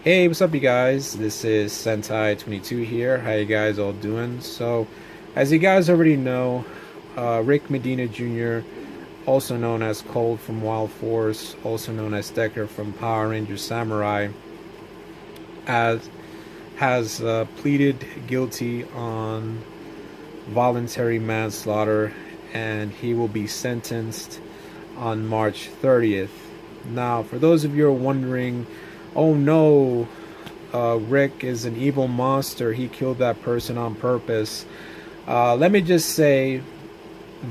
Hey, what's up, you guys? This is Sentai22 here. How you guys all doing? So, as you guys already know, Rick Medina Jr., also known as Cold from Wild Force, also known as Decker from Power Rangers Samurai, as has pleaded guilty on voluntary manslaughter, and he will be sentenced on March 30th. Now, for those of you who are wondering, oh no, Rick is an evil monster, he killed that person on purpose. Let me just say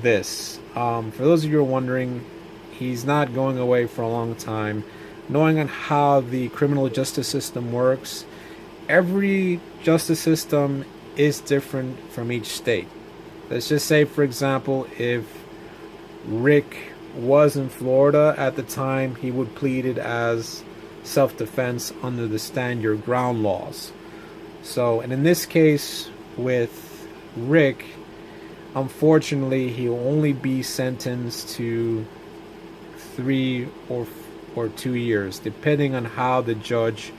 this. For those of you who are wondering, he's not going away for a long time. Knowing on how the criminal justice system works, every justice system is different from each state. Let's just say, for example, if Rick was in Florida at the time, he would plead it as self-defense under the stand your ground laws. So, and in this case with Rick, unfortunately, he'll only be sentenced to 3 or 2 years, depending on how the judge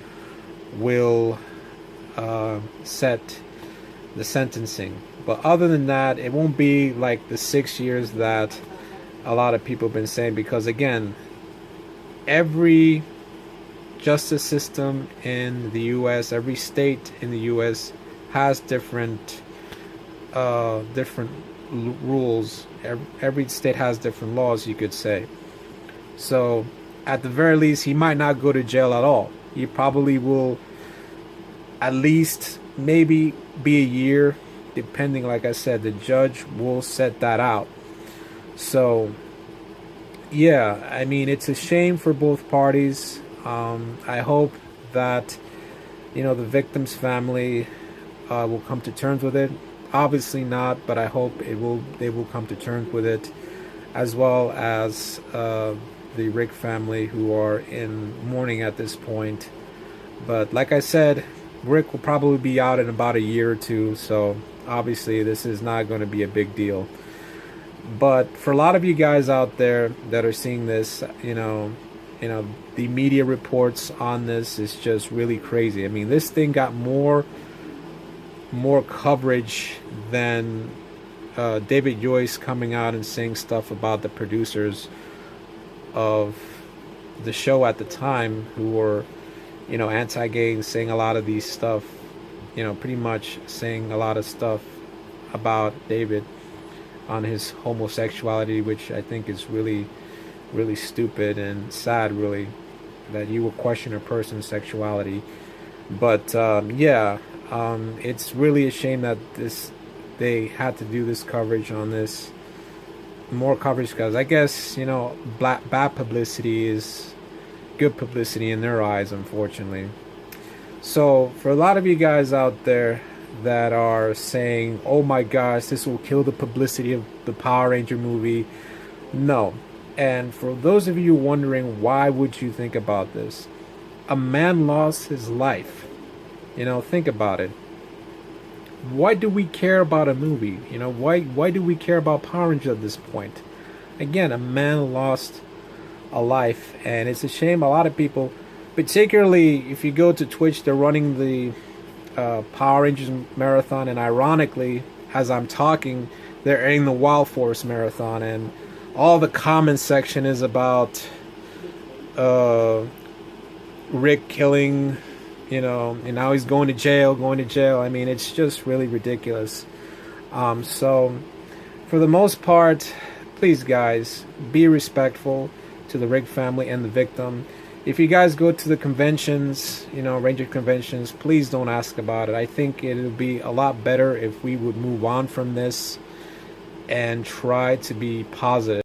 will set the sentencing. But other than that, it won't be like the 6 years that a lot of people have been saying, because again, every justice system in the US, every state in the US has different rules. Every state has different laws, you could say. So at the very least, he might not go to jail at all. He probably will at least maybe be a year, depending. Like I said, the judge will set that out. So yeah, I mean, it's a shame for both parties. I hope that the victim's family will come to terms with it. Obviously not, but I hope they will come to terms with it, as well as the Rick family, who are in mourning at this point. But like I said, Rick will probably be out in about a year or two, so obviously this is not going to be a big deal. But for a lot of you guys out there that are seeing this, the media reports on this is just really crazy. I mean, this thing got more coverage than David Joyce coming out and saying stuff about the producers of the show at the time, who were, anti-gay, and saying a lot of these stuff, pretty much saying a lot of stuff about David on his homosexuality, which I think is really, really stupid and sad, really, that you would question a person's sexuality. But yeah, it's really a shame that they had to do this coverage on this, more coverage, because I guess bad publicity is good publicity in their eyes, unfortunately. So for a lot of you guys out there that are saying, oh my gosh, this will kill the publicity of the Power Ranger movie, no. And for those of you wondering, why would you think about this? A man lost his life. Think about it. Why do we care about a movie? Why do we care about Power Rangers at this point? Again, a man lost a life, and it's a shame. A lot of people, particularly if you go to Twitch, they're running the Power Rangers marathon, and ironically, as I'm talking, they're airing the Wild Force marathon, and all the comment section is about Rick killing, and now he's going to jail. I mean, it's just really ridiculous. So for the most part, please guys, be respectful to the Rick family and the victim. If you guys go to the conventions, Ranger conventions, please don't ask about it. I think it would be a lot better if we would move on from this and try to be positive.